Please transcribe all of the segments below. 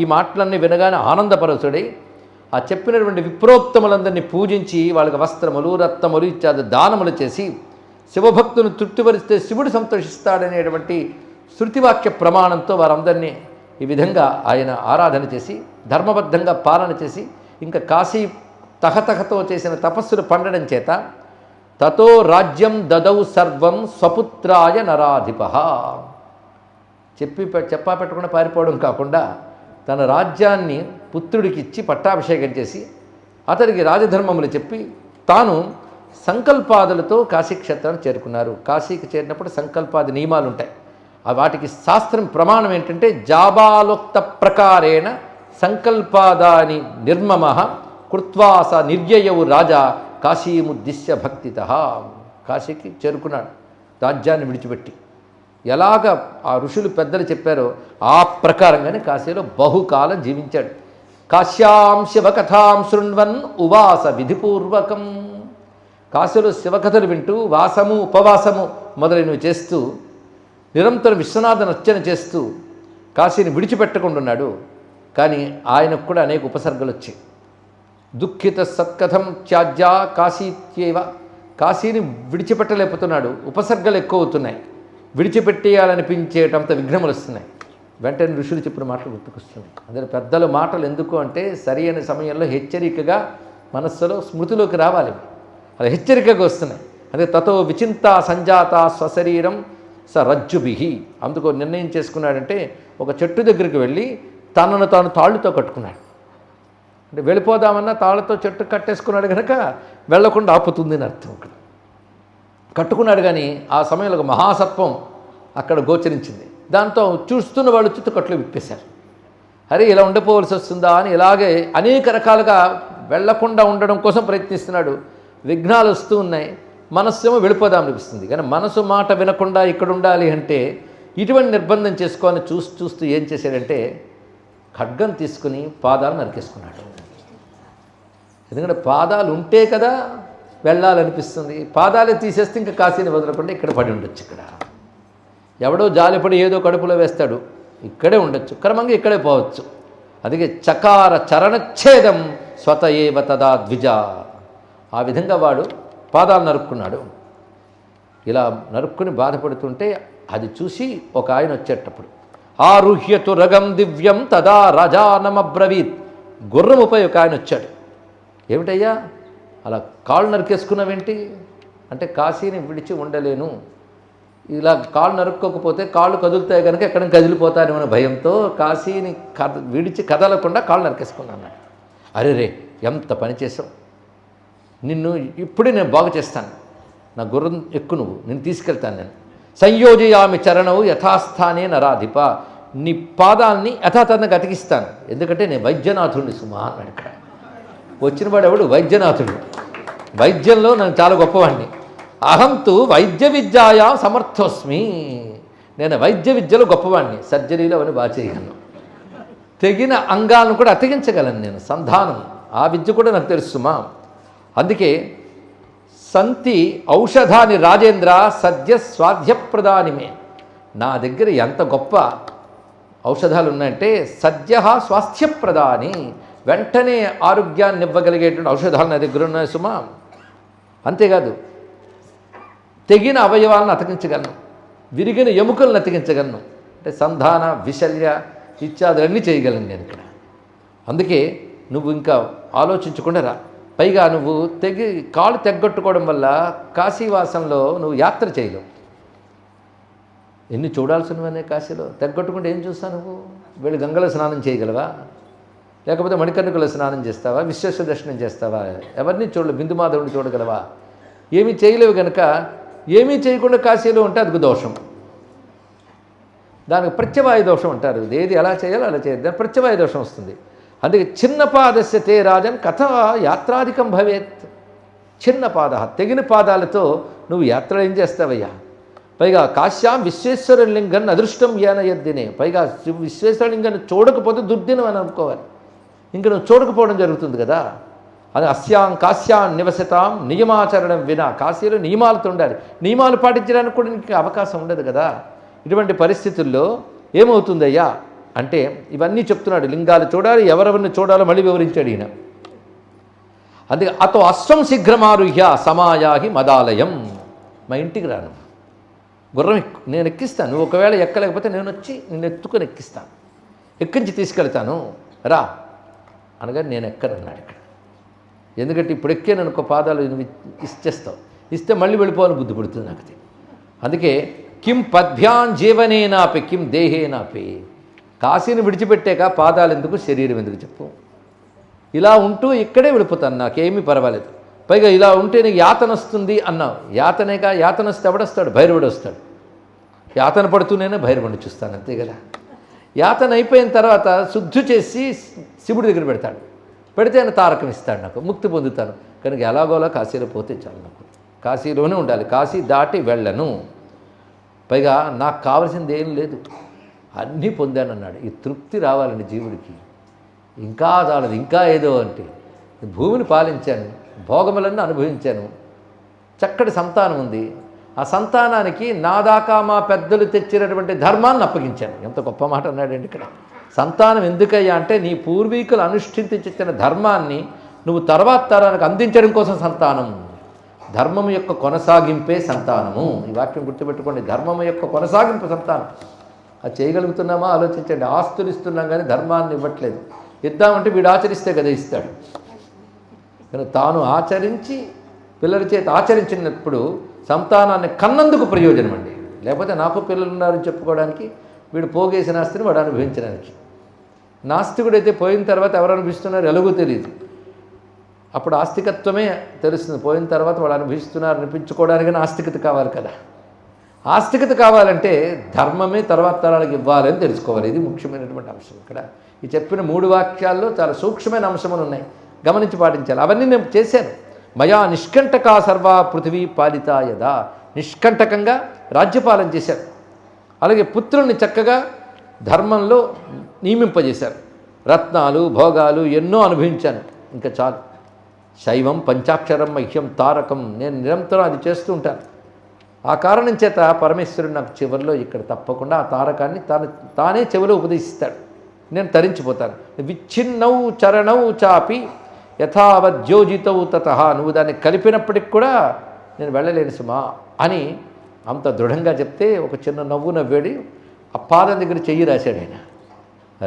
ఈ మాటలన్నీ వినగానే ఆనందపరచుడై ఆ చెప్పినటువంటి విప్రోక్తములందరినీ పూజించి వాళ్ళకి వస్త్రములు రత్నములు ఇత్యాది దానములు చేసి శివభక్తులను తృప్తిపరిస్తే శివుడు సంతోషిస్తాడనేటువంటి శృతివాక్య ప్రమాణంతో వారందరినీ ఈ విధంగా ఆయన ఆరాధన చేసి ధర్మబద్ధంగా పాలన చేసి ఇంకా కాశీ తహతహతో చేసిన తపస్సులు పండడం చేత తతో రాజ్యం దదౌ సర్వం స్వపుత్రాయ నరాధిప చెప్పా పెట్టకుండా పారిపోవడం కాకుండా తన రాజ్యాన్ని పుత్రుడికి ఇచ్చి పట్టాభిషేకం చేసి అతడికి రాజధర్మములు చెప్పి తాను సంకల్పాదులతో కాశీక్షేత్రాన్ని చేరుకున్నారు. కాశీకి చేరినప్పుడు సంకల్పాది నియమాలు ఉంటాయి. వాటికి శాస్త్రం ప్రమాణం ఏంటంటే జాబాలోక్త ప్రకారేణ సంకల్పాదాని నిర్మమ కృత్వాస నిర్యయవు రాజా కాశీముద్దిశ్య భక్తిత. కాశీకి చేరుకున్నాడు రాజ్యాన్ని విడిచిపెట్టి. ఎలాగ ఆ ఋషులు పెద్దలు చెప్పారో ఆ ప్రకారంగానే కాశీలో బహుకాలం జీవించాడు. కాశ్యాం శివకథాం శృణ్వన్ ఉవాస విధిపూర్వకం. కాశీలో శివకథలు వింటూ వాసము ఉపవాసము మొదలైనవి చేస్తూ నిరంతరం విశ్వనాథ నర్చన చేస్తూ కాశీని విడిచిపెట్టకుండా ఉన్నాడు. కానీ ఆయనకు కూడా అనేక ఉపసర్గలు వచ్చాయి. దుఃఖిత సత్కథం త్యాజ్యా కాశీత్యేవ. కాశీని విడిచిపెట్టలేకపోతున్నాడు. ఉపసర్గలు ఎక్కువ అవుతున్నాయి. విడిచిపెట్టేయాలనిపించేటంత విఘ్నములు వస్తున్నాయి. వెంటనే ఋషులు చెప్పిన మాటలు గుర్తుకొస్తున్నాయి. అందులో పెద్దల మాటలు ఎందుకు అంటే సరి అయిన సమయంలో హెచ్చరికగా మనస్సులో స్మృతిలోకి రావాలి. అది హెచ్చరికగా వస్తున్నాయి. అదే తతో విచింత సంజాత స్వశరీరం స రజ్జుభిహి. అందుకో నిర్ణయం చేసుకున్నాడంటే ఒక చెట్టు దగ్గరికి వెళ్ళి తనను తాను తాళ్ళుతో కట్టుకున్నాడు. అంటే వెళ్ళిపోదామన్నా తాళ్ళతో చెట్టు కట్టేసుకున్నాడు కనుక వెళ్లకుండా ఆపుతుంది అని అర్థం. ఇక్కడ కట్టుకున్నాడు. కానీ ఆ సమయంలో ఒక మహాసత్వం అక్కడ గోచరించింది. దాంతో చూస్తున్న వాళ్ళు చుట్టుకట్లు విప్పేశారు. అరే ఇలా ఉండిపోవలసి వస్తుందా అని ఇలాగే అనేక రకాలుగా వెళ్లకుండా ఉండడం కోసం ప్రయత్నిస్తున్నాడు. విఘ్నాలు వస్తూ ఉన్నాయి. మనస్సేమో వెళ్ళిపోదాం అనిపిస్తుంది. కానీ మనసు మాట వినకుండా ఇక్కడ ఉండాలి అంటే ఇటువంటి నిర్బంధం చేసుకోవాలని చూస్తూ ఏం చేశాడంటే ఖడ్గం తీసుకుని పాదాలు నరికేసుకున్నాడు. ఎందుకంటే పాదాలు ఉంటే కదా వెళ్ళాలనిపిస్తుంది. పాదాలే తీసేస్తే ఇంకా కాశీని వదలకుండా ఇక్కడ పడి ఉండొచ్చు. ఇక్కడ ఎవడో జాలిపడి ఏదో కడుపులో వేస్తాడు, ఇక్కడే ఉండొచ్చు. క్రమంగా ఇక్కడే పోవచ్చు. అందుకే చకార చరణచ్ఛేదం స్వత ఏవ తదా ద్విజ. ఆ విధంగా వాడు పాదాలు నరుక్కున్నాడు. ఇలా నరుక్కుని బాధపడుతుంటే అది చూసి ఒక ఆయన వచ్చేటప్పుడు ఆరుహ్యతు రగం దివ్యం తదా రజానమబ్రవీత్. గుర్రముపై ఒక ఆయన వచ్చాడు. ఏమిటయ్యా అలా కాళ్ళు నరికేసుకున్నావేంటి అంటే కాశీని విడిచి ఉండలేను, ఇలా కాళ్ళు నరుక్కోకపోతే కాళ్ళు కదులుతాయి కనుక ఎక్కడ కదిలిపోతానేమన్న భయంతో కాశీని విడిచి కదలకుండా కాళ్ళు నరికేసుకున్నాను. అరే రే ఎంత పని చేసావు, నిన్ను ఇప్పుడే నేను బాగు చేస్తాను, నా గుర్రం ఎక్కు, నువ్వు నేను తీసుకెళ్తాను, నేను సంయోజయామి చరణవు యథాస్థానే నరాధిప. నీ పాదాలని యథాతథంగా అతికిస్తాను, ఎందుకంటే నేను వైద్యనాథుడిని సుమా అన్నాడు. ఇక్కడ వచ్చినవాడు ఎవడు? వైద్యనాథుడు. వైద్యంలో నేను చాలా గొప్పవాడిని. అహంతు వైద్య విద్యాయా సమర్థోస్మి. నేను వైద్య విద్యలో గొప్పవాడిని. సర్జరీలో అవన్నీ బాగా చేయగలను. తెగిన అంగాలను కూడా అతికించగలను నేను. సంధానం ఆ విద్య కూడా నాకు తెలుసుమా. అందుకే సంతి ఔషధాని రాజేంద్ర సద్య స్వాధ్యప్రదానిమే. నా దగ్గర ఎంత గొప్ప ఔషధాలు ఉన్నాయంటే సద్య స్వాస్థ్యప్రదాని, వెంటనే ఆరోగ్యాన్ని ఇవ్వగలిగేటువంటి ఔషధాలు నా దగ్గర ఉన్నాయి సుమా. అంతేకాదు తెగిన అవయవాలను అతికించగలను, విరిగిన ఎముకలను అతికించగలను. అంటే సంధాన విశల్య ఇత్యాదులన్నీ చేయగలను నేను ఇక్కడ. అందుకే నువ్వు ఇంకా ఆలోచించకుండా రా. పైగా నువ్వు కాళ్ళు తెగ్గొట్టుకోవడం వల్ల కాశీవాసంలో నువ్వు యాత్ర చేయలేవు. ఎన్ని చూడాల్సినవనే కాశీలో. తెగ్గొట్టుకుంటే ఏం చూస్తావు నువ్వు? వెళ్ళి గంగలో స్నానం చేయగలవా? లేకపోతే మణికర్ణికలో స్నానం చేస్తావా? విశ్వేశ్వర దర్శనం చేస్తావా? ఎవరిని చూడలేవు. బిందుమాధవుడిని చూడగలవా? ఏమీ చేయలేవు. కనుక ఏమీ చేయకుండా కాశీలో ఉంటే అది దోషం. దానికి ప్రత్యవాయ దోషం అంటారు. ఏది ఎలా చేయాలో అలా చేయాలి, దానికి ప్రత్యవాయ దోషం వస్తుంది. అందుకే చిన్న పాదస్య తే రాజన్ కథ యాత్రాధికం భవేత్. చిన్న పాద, తెగిన పాదాలతో నువ్వు యాత్ర ఏం చేస్తావయ్యా? పైగా కాశ్యాం విశ్వేశ్వర లింగాన్ని అదృష్టం ఏనయద్దినే. పైగా విశ్వేశ్వర లింగాన్ని చూడకపోతే దుర్దినం అని అనుకోవాలి. ఇంక నువ్వు చూడకపోవడం జరుగుతుంది కదా. అది అస్యాం కాశ్యాం నివసితాం నియమాచరణం వినా. కాశీలో నియమాలతో ఉండాలి. నియమాలు పాటించడానికి కూడా నీకు అవకాశం ఉండదు కదా. ఇటువంటి పరిస్థితుల్లో ఏమవుతుందయ్యా? అంటే ఇవన్నీ చెప్తున్నాడు. లింగాలు చూడాలి, ఎవరెవరిని చూడాలో మళ్ళీ వివరించాడు ఈయన. అందుకే అతో అశ్వం శీఘ్రమారుహ్య సమాయాహి మదాలయం. మా ఇంటికి రాను, గుర్రం నేను ఎక్కిస్తాను. నువ్వు ఒకవేళ ఎక్కలేకపోతే నేను వచ్చి నిన్ను ఎత్తుకొని ఎక్కిస్తాను, ఎక్కించి తీసుకెళ్తాను రా అనగా నేను ఎక్కనన్నాడు ఇక్కడ. ఎందుకంటే ఇప్పుడు ఎక్కాననుకో పాదాలు నువ్వు ఇచ్చేస్తావు, ఇస్తే మళ్ళీ వెళ్ళిపోవాలని బుద్ధి పుడుతుంది నాకు. అందుకే కిం పద్భ్యాం జీవనేనాపి కిం దేహేనాపి. కాశీని విడిచిపెట్టాక పాదాలు ఎందుకు, శరీరం ఎందుకు చెప్పు. ఇలా ఉంటూ ఇక్కడే వెళ్ళిపోతాను, నాకేమీ పర్వాలేదు. పైగా ఇలా ఉంటే నీకు యాతన వస్తుంది అన్నావు. యాతనేగా, యాతన వస్తే ఎవడొస్తాడు? భైరవుడు వస్తాడు. యాతన పడుతూనే భైరవుడిని చూస్తాను, అంతే కదా. యాతన అయిపోయిన తర్వాత శుద్ధి చేసి శివుడి దగ్గర పెడతాడు. పెడితే ఆయన తారకం ఇస్తాడు, నాకు ముక్తి పొందుతాను. కనుక ఎలాగోలా కాశీలో పోతే చాలు, నాకు కాశీలోనే ఉండాలి, కాశీ దాటి వెళ్ళను. పైగా నాకు కావలసింది ఏం లేదు, అన్నీ పొందానన్నాడు. ఈ తృప్తి రావాలండి జీవుడికి. ఇంకా చాలదు, ఇంకా ఏదో అంటే భూమిని పాలించాను, భోగములన్నీ అనుభవించాను, చక్కటి సంతానం ఉంది. ఆ సంతానానికి నా దాకా మా పెద్దలు తెచ్చినటువంటి ధర్మాన్ని అప్పగించాను. ఎంత గొప్ప మాట అన్నాడండి ఇక్కడ. సంతానం ఎందుకయ్యా అంటే నీ పూర్వీకులు అనుష్ఠించి తెచ్చిన ధర్మాన్ని నువ్వు తర్వాత తరానికి అందించడం కోసం సంతానం. ధర్మం యొక్క కొనసాగింపే సంతానము. ఈ వాక్యం గుర్తుపెట్టుకోండి, ధర్మం యొక్క కొనసాగింపు సంతానం. అది చేయగలుగుతున్నామా ఆలోచించండి. ఆస్తులు ఇస్తున్నాం కానీ ధర్మాన్ని ఇవ్వట్లేదు. ఇద్దామంటే వీడు ఆచరిస్తే కదా ఇస్తాడు. కానీ తాను ఆచరించి పిల్లల చేత ఆచరించినప్పుడు సంతానాన్ని కన్నందుకు ప్రయోజనం అండి. లేకపోతే నాకు పిల్లలు ఉన్నారని చెప్పుకోవడానికి, వీడు పోగేసిన ఆస్తిని వాడు అనుభవించడానికి. నాస్తికుడైతే పోయిన తర్వాత ఎవరు అనుభవిస్తున్నారు ఎలాగో తెలియదు. అప్పుడు ఆస్తికత్వమే తెలుస్తుంది. పోయిన తర్వాత వాడు అనుభవిస్తున్నారు అనిపించుకోవడానికి ఆస్తికత కావాలి కదా. ఆస్తికత కావాలంటే ధర్మమే తర్వాత తరాలకు ఇవ్వాలని తెలుసుకోవాలి. ఇది ముఖ్యమైనటువంటి అంశం. ఇక్కడ ఈ చెప్పిన 3 వాక్యాల్లో చాలా సూక్ష్మమైన అంశములు ఉన్నాయి, గమనించి పాటించాలి. అవన్నీ నేను చేశాను. మయా నిష్కంటకా సర్వా పృథివీ పాలితా యదా. నిష్కంటకంగా రాజ్యపాలన చేశారు. అలాగే పుత్రుల్ని చక్కగా ధర్మంలో నియమింపజేశారు. రత్నాలు భోగాలు ఎన్నో అనుభవించాను, ఇంకా చాలు. శైవం పంచాక్షరం మహ్యం తారకం. నేను నిరంతరం అది చేస్తూ ఉంటాను. ఆ కారణం చేత పరమేశ్వరుడు నాకు చివరిలో ఇక్కడ తప్పకుండా ఆ తారకాన్ని తానే చెవిలో ఉపదేశిస్తాడు. నేను తరించిపోతాను. విచ్ఛిన్నౌ చరణౌ చాపి యథావద్యోజితౌ తతః. నువ్వు దాన్ని కలిపినప్పటికి కూడా నేను వెళ్ళలేను సుమా అని అంత దృఢంగా చెప్తే ఒక చిన్న నవ్వు నవ్వాడు. ఆ పాదం దగ్గర చెయ్యి రాశాడు ఆయన.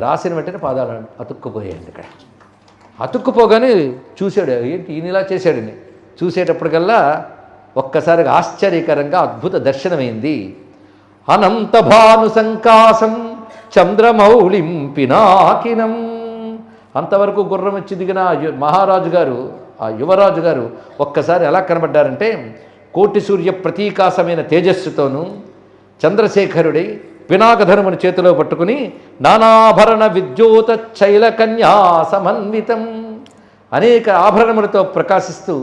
రాసిన వెంటనే పాదాలు అతుక్కుపోయాడు. ఇక్కడ అతుక్కుపోగానే చూశాడు, ఏంటి ఈయన ఇలా చేశాడని. చూసేటప్పటికల్లా ఒక్కసారిగా ఆశ్చర్యకరంగా అద్భుత దర్శనమైంది. అనంత భాను సంకాసం చంద్రమౌళిం పినాకినం. అంతవరకు గుర్రం వచ్చి దిగిన మహారాజు గారు, ఆ యువరాజు గారు ఒక్కసారి ఎలా కనబడ్డారంటే కోటి సూర్య ప్రతీకాసమైన తేజస్సుతోనూ చంద్రశేఖరుడై పినాకధనుముని చేతిలో పట్టుకుని నానాభరణ విద్యోత శైలకన్యా సమన్వితం. అనేక ఆభరణములతో ప్రకాశిస్తూ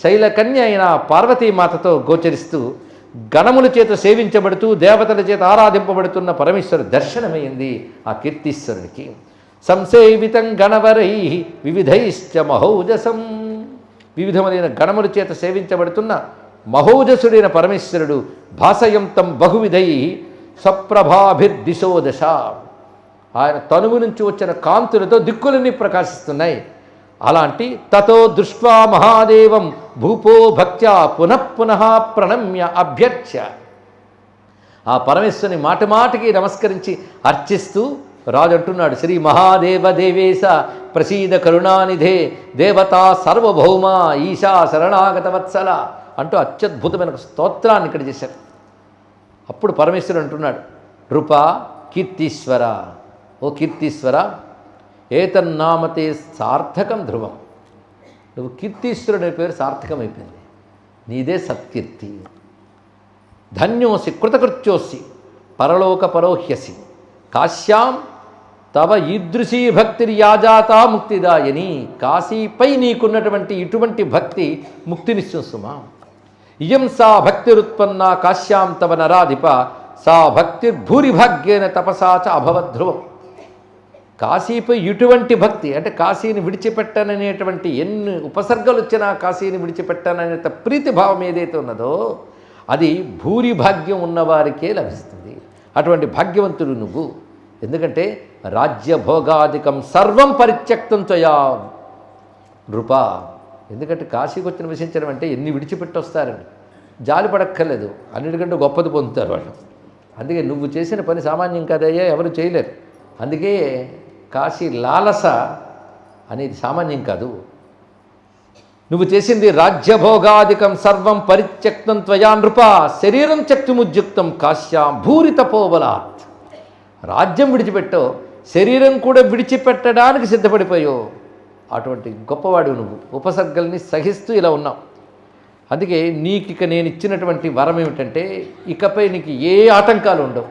శైలకన్య అయిన పార్వతీమాతతో గోచరిస్తూ గణముల చేత సేవించబడుతూ దేవతల చేత ఆరాధింపబడుతున్న పరమేశ్వరు దర్శనమైంది ఆ కీర్తీశ్వరుడికి. సంసేవితం గణవరై వివిధైశ్చ మహౌజసం. వివిధములైన గణముల చేత సేవించబడుతున్న మహోజసుడైన పరమేశ్వరుడు భాసయంతం బహువిధై సప్రభాభిర్దిశో దశ. ఆయన తనువు నుంచి వచ్చిన కాంతులతో దిక్కులన్నీ ప్రకాశిస్తున్నాయి. అలాంటి తతో దృష్ట్వా మహాదేవం భూపో భక్త్యా పునఃపునః ప్రణమ్య అభ్యర్చ్య. ఆ పరమేశ్వరుని మాటిమాటికి నమస్కరించి అర్చిస్తూ రాజు అంటున్నాడు, శ్రీ మహాదేవ దేవేశ ప్రసీద కరుణానిధే దేవతా సర్వభౌమ ఈశా శరణాగత వత్సల అంటూ అత్యద్భుతమైన స్తోత్రాన్ని ఇక్కడ చేశారు. అప్పుడు పరమేశ్వరుడు అంటున్నాడు, నృప కీర్తీశ్వర, ఓ కీర్తీశ్వర, ఏతన్నామతే సార్థకం ధ్రువం. నువ్వు కీర్తీశ్వరుడు అనే పేరు సార్థకమైపోయింది, నీదే సత్కీర్తి. ధన్యోసి కృతకృత్యోసి పరలోక పరోహ్యసి కాశ్యాం తవ ఈదృశీ భక్తిర్యాజాతా ముక్తిదాయని. కాశీపై నీకున్నటువంటి ఇటువంటి భక్తి ముక్తినిస్తుంది సుమా. ఇయం సా భక్తిరుత్పన్నా కాశ్యాం తవ నరాధిప సా భక్తిర్భూరిభాగ్యేన తపసా చ అభవద్ధ్రువం. కాశీపై ఇటువంటి భక్తి అంటే కాశీని విడిచిపెట్టననేటువంటి ఎన్ని ఉపసర్గలు వచ్చినా కాశీని విడిచిపెట్టననే ప్రీతి భావం ఏదైతే ఉన్నదో అది భూరి భాగ్యం ఉన్నవారికే లభిస్తుంది. అటువంటి భాగ్యవంతుడు నువ్వు. ఎందుకంటే రాజ్యభోగాదికం సర్వం పరిత్యక్తం త్వయా నృప. ఎందుకంటే కాశీకి వచ్చిన విషయించడం అంటే ఎన్ని విడిచిపెట్టి వస్తారండి, జాలి పడక్కర్లేదు, అన్నిటికంటే గొప్పది పొందుతారు వాళ్ళు. అందుకే నువ్వు చేసిన పని సామాన్యం కాదయ్యా, ఎవరు చేయలేరు. అందుకే కాశీ లాలస అనేది సామాన్యం కాదు. నువ్వు చేసింది రాజ్యభోగాదికం సర్వం పరిత్యక్తం త్వయా నృప శరీరం చక్తిముద్యుక్తం కాశ్యాం భూరి తపోబలాత్. రాజ్యం విడిచిపెట్టో, శరీరం కూడా విడిచిపెట్టడానికి సిద్ధపడిపోయావు. అటువంటి గొప్పవాడు నువ్వు, ఉపసర్గల్ని సహిస్తూ ఇలా ఉన్నావు. అందుకే నీకు నేను ఇచ్చినటువంటి వరం ఏమిటంటే, ఇకపై నీకు ఏ ఆటంకాలు ఉండవు,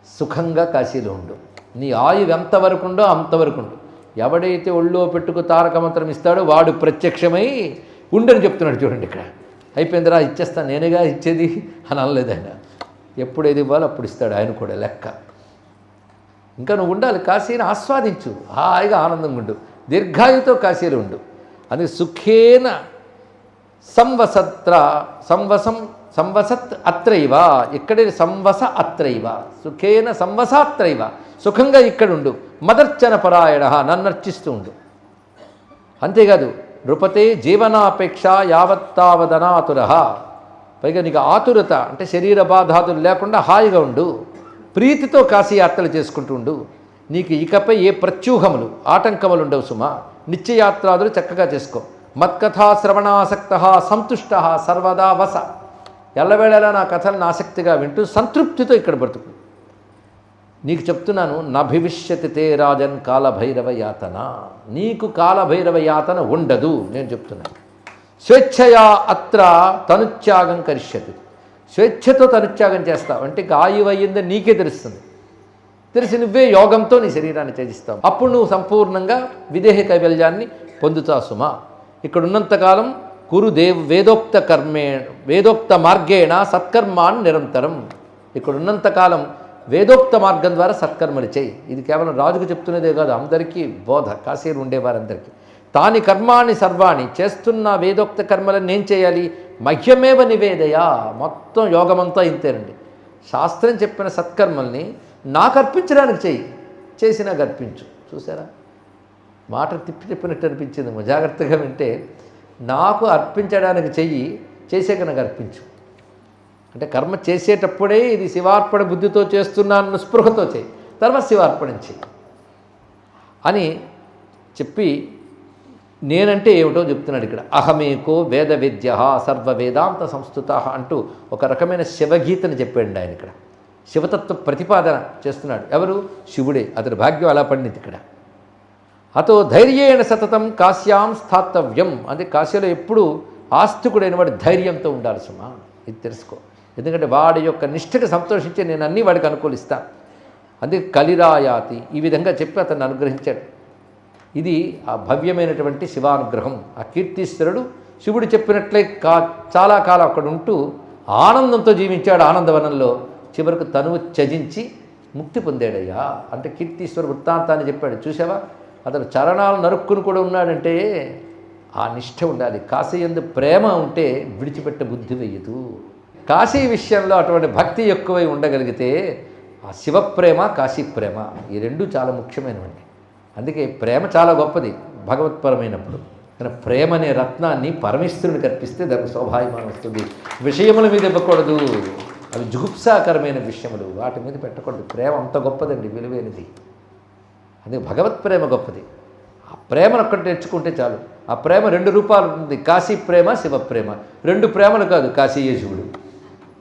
సుఖంగా కాశీలో ఉండు. నీ ఆయువు ఎంతవరకు ఉందో అంతవరకు ఉండు. ఎవడైతే ఒళ్ళో పెట్టుకు తారక మంత్రం ఇస్తాడో వాడు ప్రత్యక్షమై ఉండని చెప్తున్నాడు. చూడండి ఇక్కడ అయిపోయిందిరా, ఇచ్చేస్తాను, నేనేగా ఇచ్చేది అని అనలేదు ఆయన. ఎప్పుడు ఏది ఇవ్వాలో అప్పుడు ఇస్తాడు ఆయన కూడా లెక్క. ఇంకా నువ్వు ఉండాలి, కాశీని ఆస్వాదించు, హాయిగా ఆనందంగా ఉండు, దీర్ఘాయుతో కాశీలో ఉండు. అది సుఖేన సంవసత్ అత్రైవ, ఇక్కడే సంవస అత్రైవ, సుఖేన సంవసాత్రైవ, సుఖంగా ఇక్కడుండు. మదర్చన పరాయణ, నన్ను అర్చిస్తూ ఉండు. అంతేకాదు నృపతే జీవనాపేక్ష యావత్తావదనాతుర, పైగా నీకు ఆతురత అంటే శరీర బాధాతులు లేకుండా హాయిగా ఉండు. ప్రీతితో కాశీ యాత్రలు చేసుకుంటూ ఉండు. నీకు ఇకపై ఏ ప్రత్యూహములు ఆటంకములు ఉండవు సుమా. నిత్యయాత్రాదులు చక్కగా చేసుకో. మత్కథా శ్రవణాసక్త సంతుష్ట సర్వదా వస, ఎల్లవేళలా నా కథలను ఆసక్తిగా వింటూ సంతృప్తితో ఇక్కడ బ్రతుకు. నీకు చెప్తున్నాను, నభివిష్యతి తే రాజన్ కాలభైరవ యాతన, నీకు కాలభైరవ యాతన ఉండదు నేను చెప్తున్నాను. స్వేచ్ఛయా అత్ర తనుత్యాగం కరిష్యతి, స్వేచ్ఛతో తనుత్యాగం చేస్తావు అంటే ఆయువు అయ్యిందని నీకే తెలుస్తుంది. తెలిసి నువ్వే యోగంతో నీ శరీరాన్ని త్యజిస్తావు. అప్పుడు నువ్వు సంపూర్ణంగా విదేహ కైవల్యాన్ని పొందుతావు సుమా. ఇక్కడ ఉన్నంతకాలం కురు వేదోక్త మార్గేణ సత్కర్మాన్ నిరంతరం. ఇక్కడ ఉన్నంతకాలం వేదోక్త మార్గం ద్వారా సత్కర్మలు చేయి. ఇది కేవలం రాజుకు చెప్తున్నదే కాదు, అందరికీ బోధ, కాశీలు ఉండేవారందరికీ. తాని కర్మాణి సర్వాణి, చేస్తున్న వేదోక్త కర్మలను నేను చేయాలి. మహ్యమేవ నివేదయా, మొత్తం యోగమంతా ఇంతేనండి. శాస్త్రం చెప్పిన సత్కర్మల్ని నాకు అర్పించడానికి చెయ్యి, చేసినా అర్పించు. చూసారా, మాట తిప్పి చెప్పినట్టు అనిపించింది. జాగ్రత్తగా వింటే, నాకు అర్పించడానికి చెయ్యి, చేసాక నాకు అర్పించు అంటే కర్మ చేసేటప్పుడే ఇది శివార్పణ బుద్ధితో చేస్తున్నాను స్పృహతో చేయి, తర్వాత శివార్పణం చెయ్యి అని చెప్పి నేనంటే ఏమిటో చెప్తున్నాడు ఇక్కడ. అహమేకో వేద విద్య సర్వ వేదాంత సంస్థుత అంటూ ఒక రకమైన శివగీతని చెప్పాడు ఆయన. ఇక్కడ శివతత్వ ప్రతిపాదన చేస్తున్నాడు. ఎవరు? శివుడే. అతని భాగ్యం అలా పండింది ఇక్కడ. అతో ధైర్యేణ సతతం కాశ్యాం స్థాతవ్యం, అంటే కాశీలో ఎప్పుడు ఆస్తికుడైన వాడు ధైర్యంతో ఉండాలి సుమా. ఇది తెలుసుకో. ఎందుకంటే వాడి యొక్క నిష్ఠకు సంతోషించి నేను అన్నీ వాడికి అనుకూలిస్తాను. అందుకే కలిరాయాతి ఈ విధంగా చెప్పి అతన్ని అనుగ్రహించాడు. ఇది ఆ భవ్యమైనటువంటి శివానుగ్రహం. ఆ కీర్తీశ్వరుడు శివుడు చెప్పినట్లే చాలా కాలం అక్కడ ఉంటూ ఆనందంతో జీవించాడు ఆనందవనంలో. చివరకు తనువు త్యజించి ముక్తి పొందాడయ్యా. అంటే కీర్తీశ్వర వృత్తాంతాన్ని చెప్పాడు. చూసావా, అతను చరణాలు నరుక్కుని కూడా ఉన్నాడంటే ఆ నిష్ఠ ఉండాలి. కాశీ యందు ప్రేమ ఉంటే విడిచిపెట్టే బుద్ధి వెయ్యదు. కాశీ విషయంలో అటువంటి భక్తి ఎక్కువై ఉండగలిగితే ఆ శివప్రేమ, కాశీ ప్రేమ, ఈ రెండు చాలా ముఖ్యమైనవండి. అందుకే ప్రేమ చాలా గొప్పది భగవత్పరమైనప్పుడు. కానీ ప్రేమ అనే రత్నాన్ని పరమేశ్వరునికి అర్పిస్తే దానికి శోభాయమానం వస్తుంది. విషయముల మీద ఇవ్వకూడదు, అవి జుగుప్సాకరమైన విషయములు, వాటి మీద పెట్టకూడదు. ప్రేమ అంత గొప్పదండి, విలువైనది. అందుకే భగవత్ ప్రేమ గొప్పది. ఆ ప్రేమను ఒక్కటి తెచ్చుకుంటే చాలు. ఆ ప్రేమ రెండు రూపాలు ఉంది, కాశీ ప్రేమ, శివ ప్రేమ. రెండు ప్రేమలు కాదు, కాశీయే శివుడు.